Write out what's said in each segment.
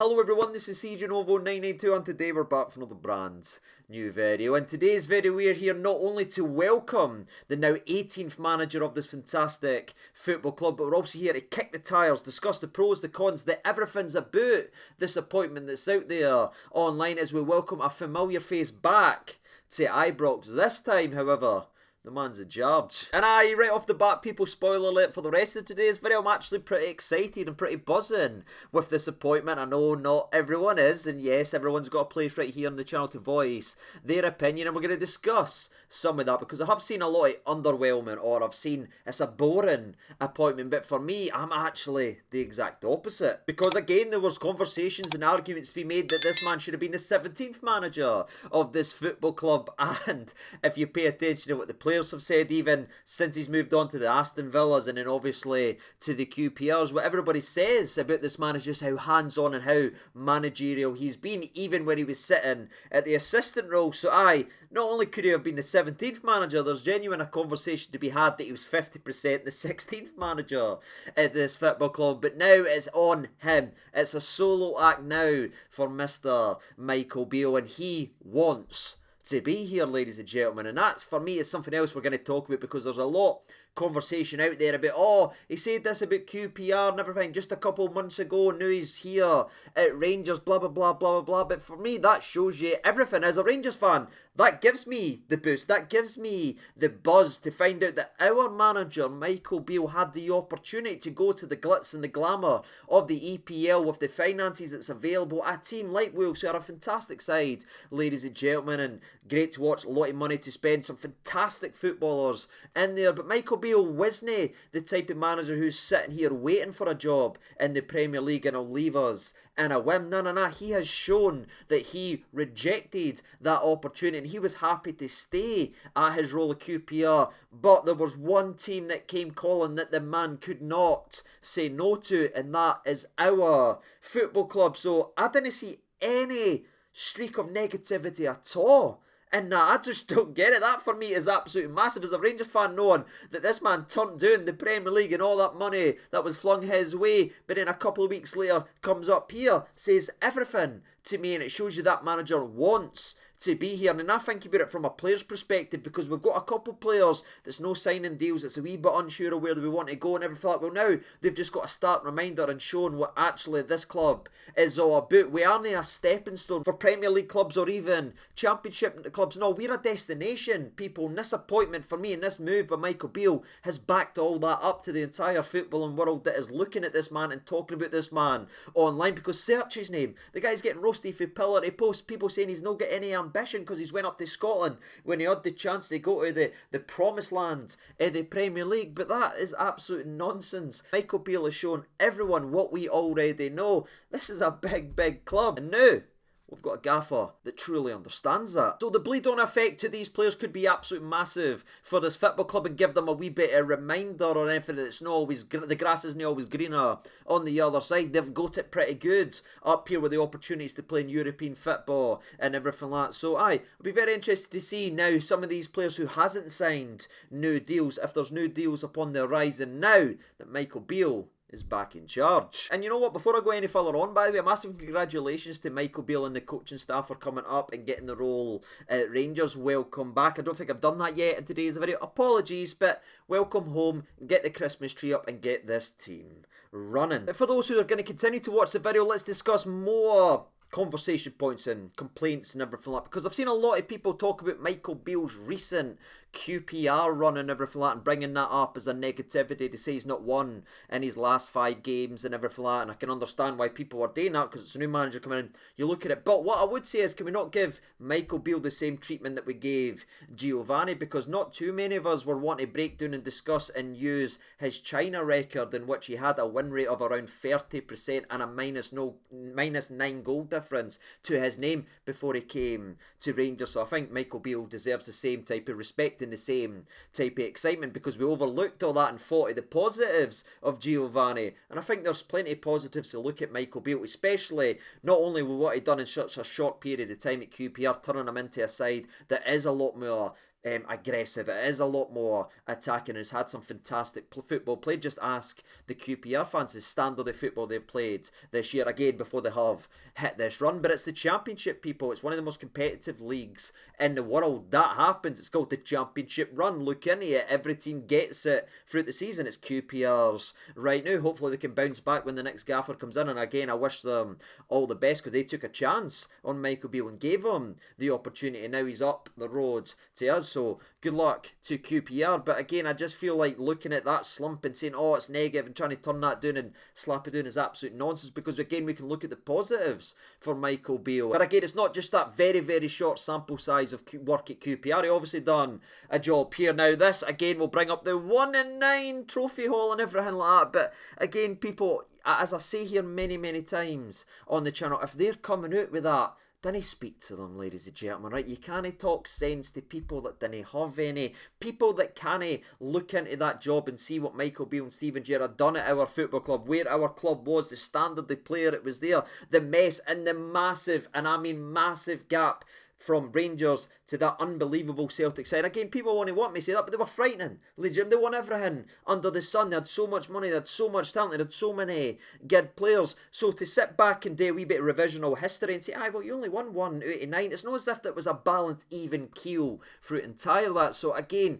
Hello everyone, this is CJNovo992 and today we're back for another brand new video. In today's video we are here not only to welcome the now 18th manager of this fantastic football club, but we're also here to kick the tyres, discuss the pros, the cons, the everything's about this appointment that's out there online as we welcome a familiar face back to Ibrox. This time, however, the man's in charge. And right off the bat, people, spoiler alert for the rest of today's video, I'm actually pretty excited and pretty buzzing with this appointment. I know not everyone is, and yes, everyone's got a place right here on the channel to voice their opinion, and we're going to discuss some of that because I have seen a lot of underwhelming, or I've seen it's a boring appointment, but for me, I'm actually the exact opposite. Because again, there was conversations and arguments to be made that this man should have been the 17th manager of this football club, and if you pay attention to what the players have said, even since he's moved on to the Aston Villas and then obviously to the QPRs, what everybody says about this man is just how hands-on and how managerial he's been, even when he was sitting at the assistant role. So not only could he have been the 17th manager, there's genuine a conversation to be had that he was 50% the 16th manager at this football club, but now it's on him. It's a solo act now for Mr. Michael Beale, and he wants to be here, ladies and gentlemen, and that's for me is something else we're going to talk about, because there's a lot conversation out there about, oh, he said this about QPR and everything just a couple of months ago, and now he's here at Rangers, blah blah blah blah blah. But for me, that shows you everything. As a Rangers fan, that gives me the boost, that gives me the buzz to find out that our manager Michael Beale had the opportunity to go to the glitz and the glamour of the EPL with the finances that's available. A team like Wolves, who are a fantastic side, ladies and gentlemen, and great to watch, a lot of money to spend, some fantastic footballers in there. But Michael Beale wasn't the type of manager who's sitting here waiting for a job in the Premier League and will leave us in a whim. No. He has shown that he rejected that opportunity and he was happy to stay at his role at QPR. But there was one team that came calling that the man could not say no to, and that is our football club. So I didn't see any streak of negativity at all. And I just don't get it. That for me is absolutely massive. As a Rangers fan, knowing that this man turned down the Premier League and all that money that was flung his way, but then a couple of weeks later comes up here, says everything to me, and it shows you that manager wants to be here. And I think about it from a player's perspective, because we've got a couple of players that's no signing deals, it's a wee bit unsure of where we want to go and everything like that. Well, now they've just got a start reminder and shown what actually this club is all about. We aren't a stepping stone for Premier League clubs or even Championship clubs. No, we're a destination, people. And this appointment for me and this move by Michael Beale has backed all that up to the entire footballing world that is looking at this man and talking about this man online. Because search his name, the guy's getting roasted for pillar to post, people saying he's not got any ambition because he's went up to Scotland when he had the chance to go to the promised land in the Premier League. But that is absolute nonsense. Michael Beale has shown everyone what we already know. This is a big club, and now we've got a gaffer that truly understands that. So the bleed-on effect to these players could be absolutely massive for this football club and give them a wee bit of reminder or anything that it's not always, the grass isn't always greener on the other side. They've got it pretty good up here with the opportunities to play in European football and everything like that. So I'll be very interested to see now some of these players who hasn't signed new deals, if there's new deals upon the horizon now that Michael Beale is back in charge. And you know what, before I go any further on, by the way, a massive congratulations to Michael Beale and the coaching staff for coming up and getting the role at Rangers. Welcome back. I don't think I've done that yet in today's video. Apologies, but welcome home, get the Christmas tree up and get this team running. But for those who are going to continue to watch the video, let's discuss more conversation points and complaints and everything like that, because I've seen a lot of people talk about Michael Beale's recent QPR run and everything like that, and bringing that up as a negativity to say he's not won in his last 5 games and everything like that. And I can understand why people are doing that because it's a new manager coming in. You look at it, but what I would say is, can we not give Michael Beale the same treatment that we gave Giovanni? Because not too many of us were wanting to break down and discuss and use his China record, in which he had a win rate of around 30% and a minus 9 goal difference to his name before he came to Rangers. So I think Michael Beale deserves the same type of respect and the same type of excitement, because we overlooked all that and thought of the positives of Giovanni. And I think there's plenty of positives to look at Michael Beale, especially not only with what he'd done in such a short period of time at QPR, turning him into a side that is a lot more aggressive. It is a lot more attacking. It's had some fantastic football played. Just ask the QPR fans the standard of football they've played this year, again, before they have hit this run. But it's the Championship, people. It's one of the most competitive leagues in the world. That happens. It's called the Championship run. Look into it. Every team gets it throughout the season. It's QPR's right now. Hopefully they can bounce back when the next gaffer comes in. And again, I wish them all the best, because they took a chance on Michael Beale and gave him the opportunity. Now he's up the road to us. So good luck to QPR. But again, I just feel like looking at that slump and saying, oh, it's negative, and trying to turn that down and slap it down is absolute nonsense, because again, we can look at the positives for Michael Beale. But again, it's not just that very, very short sample size of work at QPR. He obviously done a job here. Now this, again, will bring up the 1 in 9 trophy haul and everything like that. But again, people, as I say here many, many times on the channel, if they're coming out with that, dinna speak to them, ladies and gentlemen, right? You can't talk sense to people that dinna have any. People that can't look into that job and see what Michael Beale and Steven Gerrard done at our football club, where our club was, the standard, the player it was there, the mess and the massive, and I mean massive gap from Rangers to that unbelievable Celtic side. Again, people want me to say that, but they were frightening. Legit, they won everything under the sun. They had so much money, they had so much talent, they had so many good players. So to sit back and do a wee bit of revisional history and say, aye, well, you only won 1 out of 9, it's not as if that was a balanced, even keel through entire that. So again,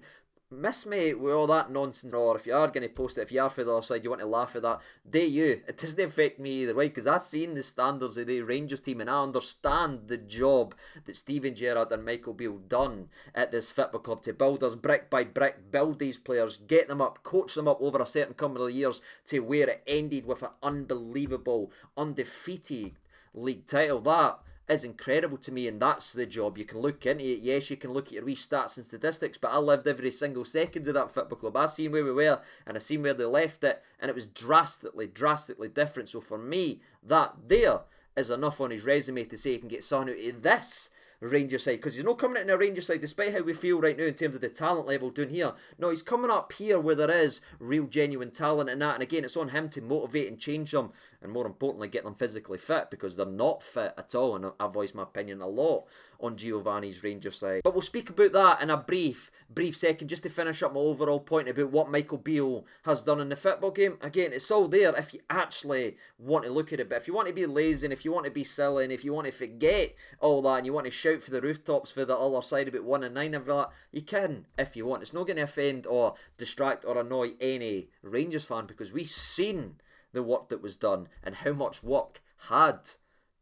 miss me with all that nonsense, or if you are going to post it, if you are for the other side, you want to laugh at that, do you. It doesn't affect me either way, because I've seen the standards of the Rangers team and I understand the job that Steven Gerrard and Michael Beale done at this football club to build us brick by brick, build these players, get them up, coach them up over a certain couple of years to where it ended with an unbelievable, undefeated league title. That is incredible to me, and that's the job. You can look into it. Yes, you can look at your wee stats and statistics, but I lived every single second of that football club. I seen where we were, and I seen where they left it, and it was drastically different. So for me, that there is enough on his resume to say he can get something out of this Rangers side, because he's not coming in a Rangers side, despite how we feel right now in terms of the talent level down here. No, he's coming up here where there is real genuine talent in that, and again, it's on him to motivate and change them, and more importantly, get them physically fit, because they're not fit at all, and I voice my opinion a lot on Giovanni's Rangers side. But we'll speak about that in a brief second, just to finish up my overall point about what Michael Beale has done in the football game. Again, it's all there if you actually want to look at it, but if you want to be lazy, and if you want to be silly, and if you want to forget all that, and you want to shout for the rooftops for the other side about 1 in 9 and everything like that, you can if you want. It's not going to offend or distract or annoy any Rangers fan, because we've seen the work that was done and how much work had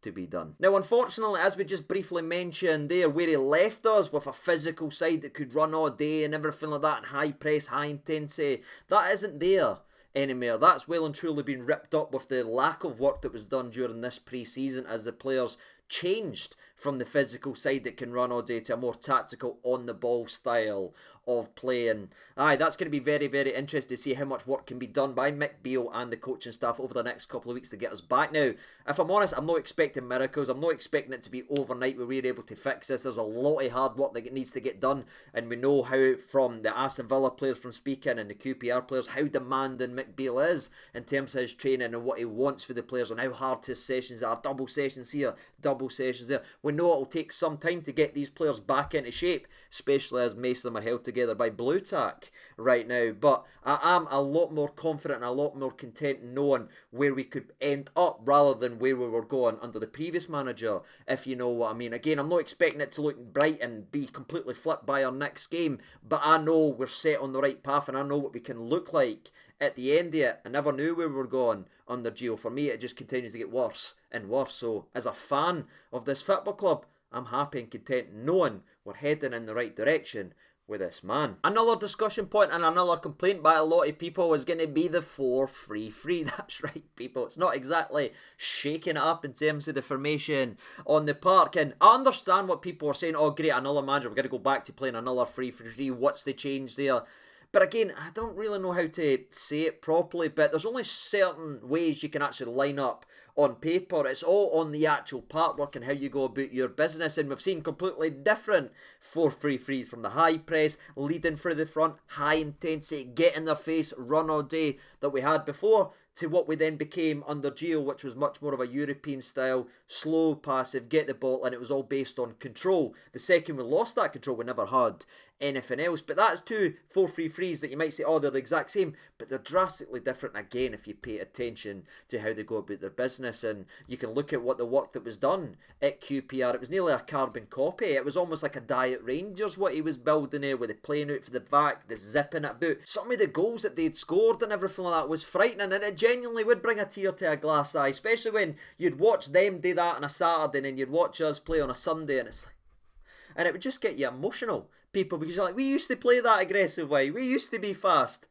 to be done. Now, unfortunately, as we just briefly mentioned there, where he left us with a physical side that could run all day and everything like that, and high press, high intensity, that isn't there anymore. That's well and truly been ripped up with the lack of work that was done during this pre-season, as the players changed from the physical side that can run all day to a more tactical, on-the-ball style of playing. Aye, that's going to be very, very interesting to see how much work can be done by Mick Beale and the coaching staff over the next couple of weeks to get us back. Now, if I'm honest, I'm not expecting miracles. I'm not expecting it to be overnight where we're able to fix this. There's a lot of hard work that needs to get done, and we know how, from the Aston Villa players from speaking and the QPR players, how demanding Mick Beale is in terms of his training and what he wants for the players, and how hard his sessions are. Double sessions here, double sessions there. We know it'll take some time to get these players back into shape, especially as most of them are held together by blue tack right now. But I am a lot more confident and a lot more content knowing where we could end up rather than where we were going under the previous manager, if you know what I mean. Again, I'm not expecting it to look bright and be completely flipped by our next game, but I know we're set on the right path, and I know what we can look like at the end of it. I never knew where we were going under Gio. For me, it just continues to get worse and worse. So as a fan of this football club, I'm happy and content knowing we're heading in the right direction with this man. Another discussion point and another complaint by a lot of people is going to be the 4-3-3. That's right, people. It's not exactly shaking it up in terms of the formation on the park. And I understand what people are saying. Oh, great, another manager. We're going to go back to playing another 3-3-3. What's the change there? But again, I don't really know how to say it properly, but there's only certain ways you can actually line up on paper. It's all on the actual part work and how you go about your business, and we've seen completely different 4-3-3s, from the high press, leading through the front, high intensity, get in their face, run all day that we had before, to what we then became under Gio, which was much more of a European style, slow, passive, get the ball, and it was all based on control. The second we lost that control, we never had anything else. But that's two 4-3-3s that you might say, oh, they're the exact same, but they're drastically different again if you pay attention to how they go about their business. And you can look at what the work that was done at QPR. It was nearly a carbon copy. It was almost like a Diet Rangers what he was building there, with the playing out for the back, the zipping it about. Some of the goals that they'd scored and everything like that was frightening, and it genuinely would bring a tear to a glass eye, especially when you'd watch them do that on a Saturday and then you'd watch us play on a Sunday, and it's like, and it would just get you emotional, people, because you're like, we used to play that aggressive way, we used to be fast.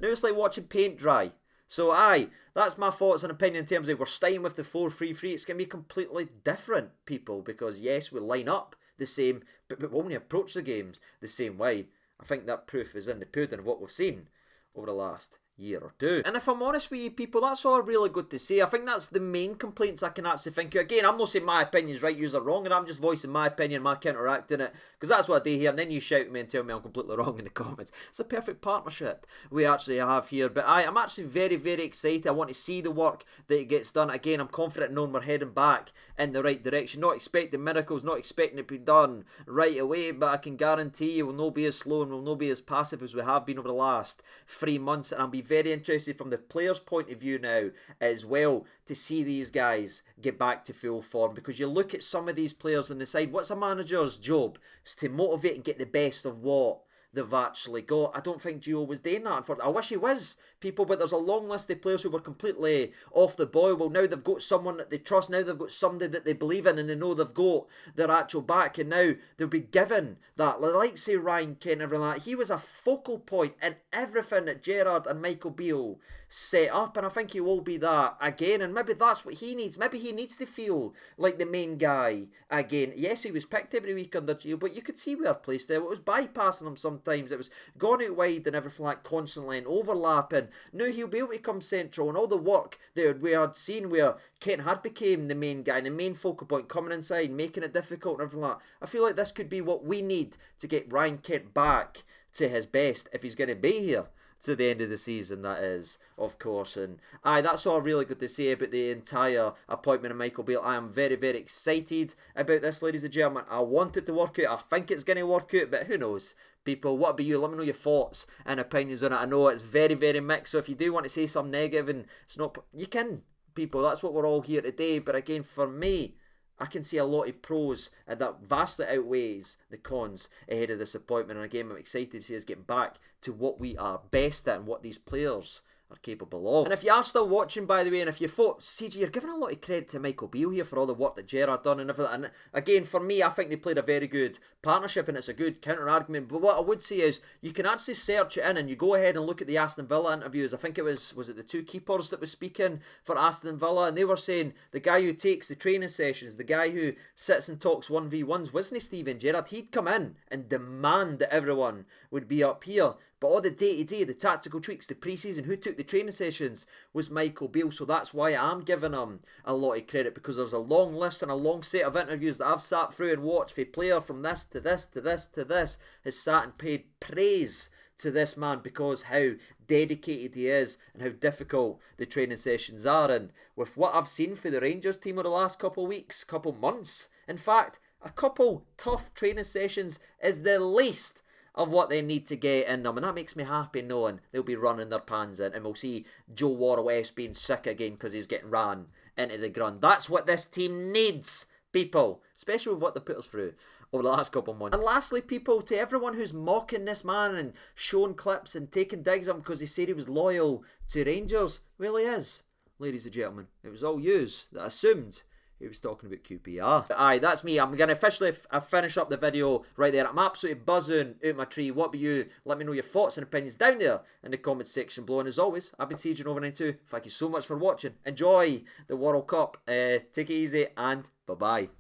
Now it's like watching paint dry. So aye, that's my thoughts and opinion in terms of we're staying with the 4-3-3. It's going to be completely different, people, because yes, we line up the same, but we only approach the games the same way. I think that proof is in the pudding of what we've seen over the last year or two. And if I'm honest with you, people, that's all really good to say. I think that's the main complaints I can actually think of. Again, I'm not saying my opinion's right, yous are wrong, and I'm just voicing my opinion, my counteracting it, because that's what I do here, and then you shout at me and tell me I'm completely wrong in the comments. It's a perfect partnership we actually have here. But I'm actually very, very excited. I want to see the work that it gets done. Again, I'm confident knowing we're heading back in the right direction. Not expecting miracles, not expecting it to be done right away, but I can guarantee you we'll not be as slow and we'll not be as passive as we have been over the last 3 months. And I'll be very interested from the players' point of view now as well to see these guys get back to full form, because you look at some of these players and decide what's a manager's job? It's to motivate and get the best of what they've actually got. I don't think Gio was doing that. I wish he was, people, but there's a long list of players who were completely off the boil. Well, now they've got someone that they trust, now they've got somebody that they believe in and they know they've got their actual back, and now they'll be given that. Like, say, Ryan Kent and everything like that, he was a focal point in everything that Gerrard and Michael Beale set up, and I think he will be that again, and maybe that's what he needs. Maybe he needs to feel like the main guy again. Yes, he was picked every week under Gio, but you could see where placed there. It was bypassing him sometimes. It was going out wide and everything like constantly and overlapping. Now he'll be able to come central, and all the work that we had seen where Kent had became the main guy, the main focal point, coming inside, making it difficult and everything like that. I feel like this could be what we need to get Ryan Kent back to his best if he's going to be here to the end of the season, that is, of course. And that's all really good to say about the entire appointment of Michael Beale. I am very, very excited about this, ladies and gentlemen. I want it to work out. I think it's going to work out, but who knows? People, what about you? Let me know your thoughts and opinions on it. I know it's very, very mixed, so if you do want to say something negative and it's not, you can, people. That's what we're all here today. But again, for me, I can see a lot of pros, and that vastly outweighs the cons ahead of this appointment. And again, I'm excited to see us getting back to what we are best at and what these players are capable of. And if you are still watching, by the way, and if you thought, CG, you're giving a lot of credit to Michael Beale here for all the work that Gerrard done and everything. And again, for me, I think they played a very good partnership, and it's a good counter-argument. But what I would say is, you can actually search it in, and you go ahead and look at the Aston Villa interviews. I think it was it the two keepers that was speaking for Aston Villa, and they were saying the guy who takes the training sessions, the guy who sits and talks 1v1s, wasn't Steven Gerrard? He'd come in and demand that everyone would be up here. But all the day-to-day, the tactical tweaks, the pre-season, who took the training sessions was Michael Beale. So that's why I'm giving him a lot of credit, because there's a long list and a long set of interviews that I've sat through and watched for a player from this to this to this to this has sat and paid praise to this man because how dedicated he is and how difficult the training sessions are. And with what I've seen for the Rangers team over the last couple of weeks, couple months, in fact, a couple tough training sessions is the least of what they need to get in them, and that makes me happy knowing they'll be running their pans in, and we'll see Joe Worrell-West being sick again because he's getting ran into the ground. That's what this team needs, people, especially with what they put us through over the last couple of months. And lastly, people, to everyone who's mocking this man and showing clips and taking digs at him because he said he was loyal to Rangers, well, he is, ladies and gentlemen. It was all yous that assumed he was talking about QPR. But aye, that's me. I'm going to officially finish up the video right there. I'm absolutely buzzing out my tree. What about you? Let me know your thoughts and opinions down there in the comments section below. And as always, I've been Siege992. Thank you so much for watching. Enjoy the World Cup. Take it easy and bye-bye.